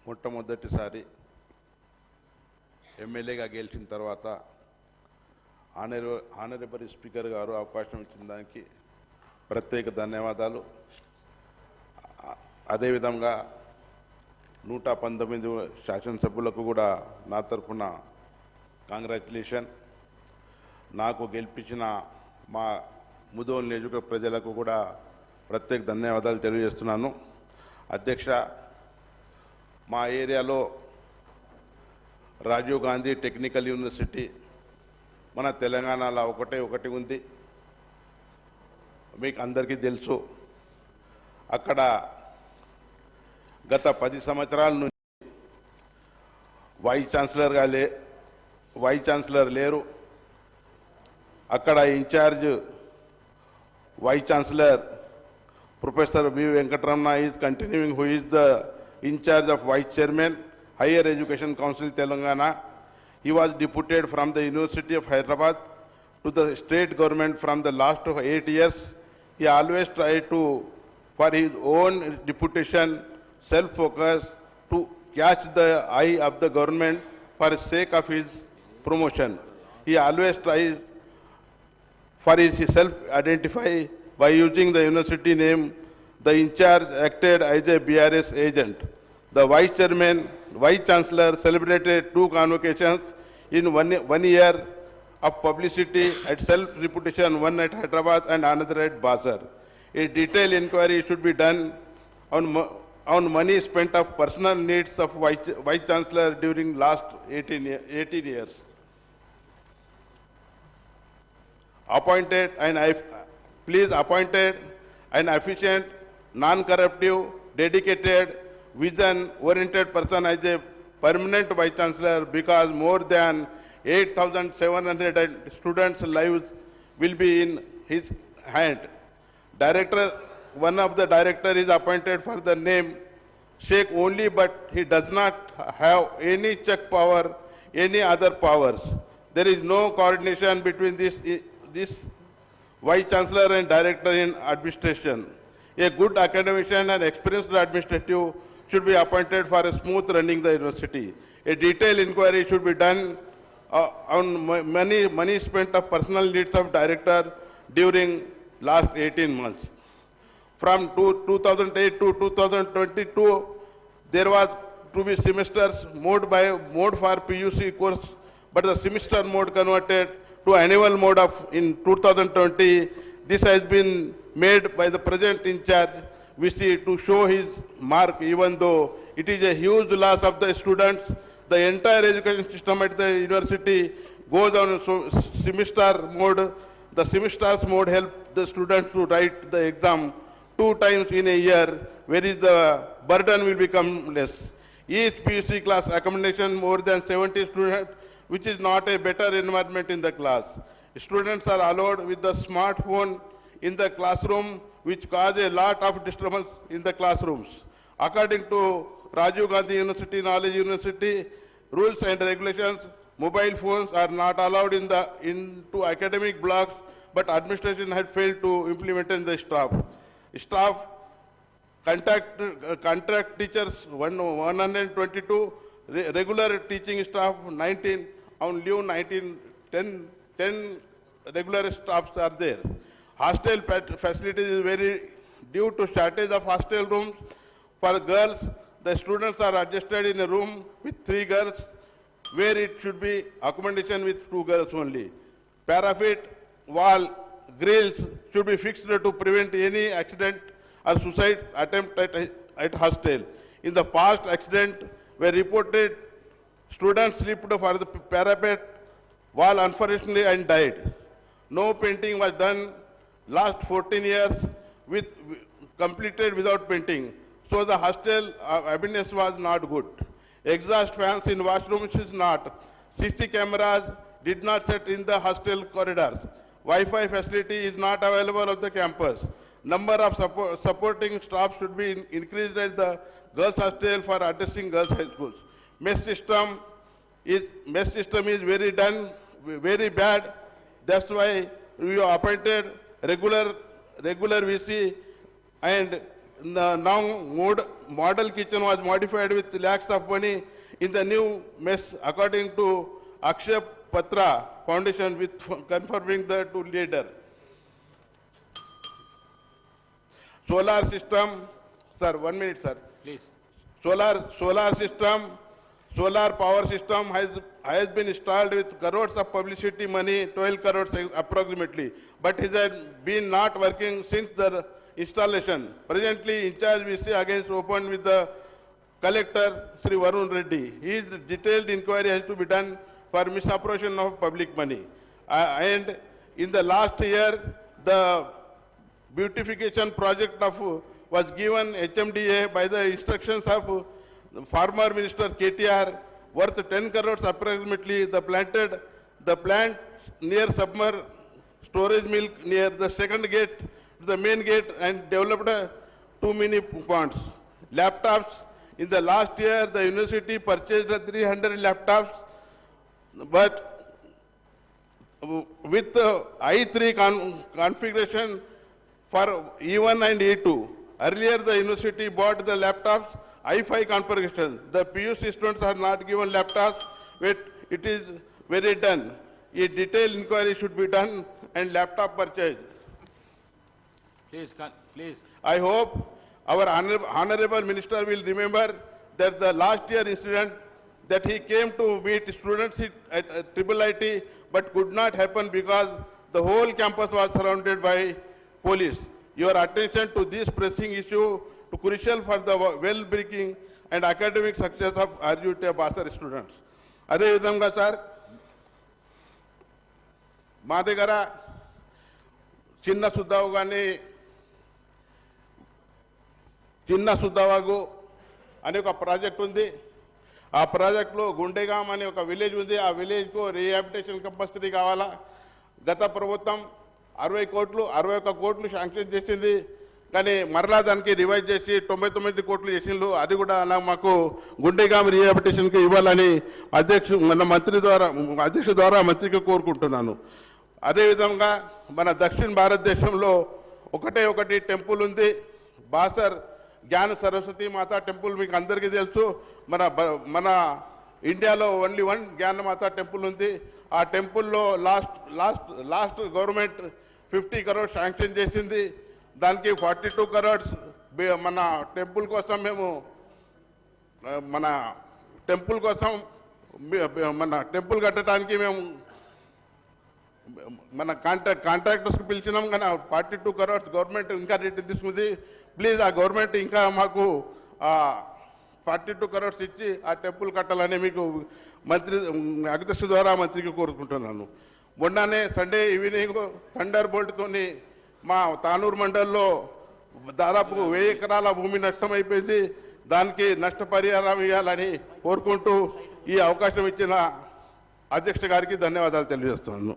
మొట్టమొదటిసారి ఎమ్మెల్యేగా గెలిచిన తర్వాత ఆనరబుల్ స్పీకర్ గారు అవకాశం ఇచ్చిన దానికి ప్రత్యేక ధన్యవాదాలు. అదేవిధంగా 119 శాసనసభ్యులకు కూడా నా తరఫున కంగ్రాచులేషన్. నాకు గెలిపించిన మా ముదోల్ నియోజకవర్గ ప్రజలకు కూడా ప్రత్యేక ధన్యవాదాలు తెలియజేస్తున్నాను. అధ్యక్ష, మా ఏరియాలో రాజీవ్ గాంధీ టెక్నికల్ యూనివర్సిటీ మన తెలంగాణలో ఒకటి ఉంది, మీకు అందరికీ తెలుసు. అక్కడ గత 10 సంవత్సరాల నుంచి వైస్ ఛాన్సలర్ లేరు. అక్కడ incharge vice chancellor Professor B. Venkatarama is continuing, who is the in charge of Vice Chairman, Higher Education Council, Telangana. He was deputed from the University of Hyderabad to the state government from the last of 8 years. He always tried to, for his own deputation, self-focus, to catch the eye of the government for the sake of his promotion. He always tries for his self-identify by using the university name. The in-charge acted as a BRS agent. The Vice Chancellor celebrated 2 convocations in one year of publicity at self-reputation, one at Hyderabad and another at Basar. A detailed inquiry should be done on money spent of personal needs of Vice Chancellor during last 18 years. Appointed an efficient, non-corruptive, dedicated, vision-oriented person as a permanent Vice Chancellor, because more than 8,700 students' lives will be in his hand. One of the director is appointed for the name Sheikh only, but he does not have any check power, any other powers. There is no coordination between this Vice Chancellor and Director in administration. A good academician and experienced administrative should be appointed for a smooth running the university. A detailed inquiry should be done on money spent of personal needs of Director during last 18 months. From 2008 to 2022, there was to be semesters mode for PUC course, but the semester mode converted to annual mode of in 2020. This has been made by the present in charge, to show his mark, even though it is a huge loss of the students. The entire education system at the university goes on semester mode. The semesters mode help the students to write the exam 2 times in a year, whereas the burden will become less. Each PUC class accommodation more than 70 students, which is not a better environment in the class. Students are allowed with the smartphone in the classroom, which cause a lot of disturbance in the classrooms. According to Rajiv Gandhi University, Knowledge University rules and regulations, mobile phones are not allowed into academic blocks, but administration had failed to implement in the staff. Contract teachers 122, regular teaching staff 19, on leave 19, 10 regular staffs are there. Hostel facilities is very due to shortage of hostel rooms for girls. The students are adjusted in a room with 3 girls, where it should be accommodation with 2 girls only. Parapet wall grills should be fixed to prevent any accident or suicide attempt at hostel. In the past, accident were reported. Students slipped for the parapet wall, unfortunately, and died. No painting was done last 14 years, completed without painting. So the hostel ambience was not good. Exhaust fans in washrooms is not. CC cameras did not set in the hostel corridors. Wi-Fi facility is not available on the campus. Number of supporting staff should be increased at the girls' hostel for addressing girls' high schools. Mess system is very bad. That's why we appointed regular VC and now model kitchen was modified with lakhs of money in the new mess according to Akshay Patra Foundation with confirming the two leader. Solar system, sir, 1 minute, sir. Please. Solar system, solar power system has been installed with crores of publicity money, 12 crores approximately, but it has been not working since the installation. Presently, in charge VC against opened with the collector, Sri Varun Reddy. His detailed inquiry has to be done for misappropriation of public money. And in the last year, the beautification project was given HMDA by the instructions of former Minister KTR, worth 10 crores approximately. The plant near submer storage milk near the second gate to the main gate and developed too many ponds. Laptops, in the last year, the university purchased 300 laptops, but with I3 configuration for E1 and E2. Earlier, the university bought the laptops I5 configuration. The PUC students are not given laptops, but it is very done. A detailed inquiry should be done and laptop purchase. Please. I hope our honorable minister will remember that the last year incident that he came to meet students at IIIT but could not happen because the whole campus was surrounded by police. Your attention to this pressing issue is crucial for the well-being and academic success of RUT Basar students. అదే విధంగా sir మా దగ్గర చిన్న సుద్దవాగు అనే ఒక project ఉంది. ఆ ప్రాజెక్టులో గుండెగాం అనే ఒక విలేజ్ ఉంది. ఆ విలేజ్కు రీహాబిలిటేషన్ కంపల్సరీ కావాలా. గత ప్రభుత్వం 61 కోట్లు శాంక్షన్ చేసింది, కానీ మరలా దానికి రివైజ్ చేసి 99 కోట్లు చేసిండ్రు. అది కూడా మాకు గుండెగాం రీహాబిలిటేషన్కి ఇవ్వాలని అధ్యక్షుడు ద్వారా మంత్రికి కోరుకుంటున్నాను. అదేవిధంగా మన దక్షిణ భారతదేశంలో ఒకటి టెంపుల్ ఉంది, బాసర్ జ్ఞాన సరస్వతి మాతా టెంపుల్. మీకు అందరికీ తెలుసు, మన ఇండియాలో ఓన్లీ వన్ జ్ఞానమాత టెంపుల్ ఉంది. ఆ టెంపుల్లో లాస్ట్ గవర్నమెంట్ 50 crores శాంక్షన్ చేసింది. దానికి 42 crores మన టెంపుల్ కోసం మన టెంపుల్ కట్టడానికి మేము మన కాంట్రాక్టర్స్కి పిలిచినాం, కానీ 42 crores గవర్నమెంట్ ఇంకా రేట్ తీసుకుంది. ప్లీజ్ ఆ గవర్నమెంట్ ఇంకా మాకు 42 crores ఇచ్చి ఆ టెంపుల్ కట్టాలని మీకు అధ్యక్షుడు ద్వారా మంత్రికి కోరుకుంటున్నాను. మొన్ననే సండే ఈవినింగ్ థండర్ బోల్ట్తోని మా తానూరు మండల్లో దాదాపు 1000 ఎకరాల భూమి నష్టం అయిపోయింది. దానికి నష్టపరిహారం ఇవ్వాలని కోరుకుంటూ ఈ అవకాశం ఇచ్చిన అధ్యక్షుడు గారికి ధన్యవాదాలు తెలియజేస్తున్నాను.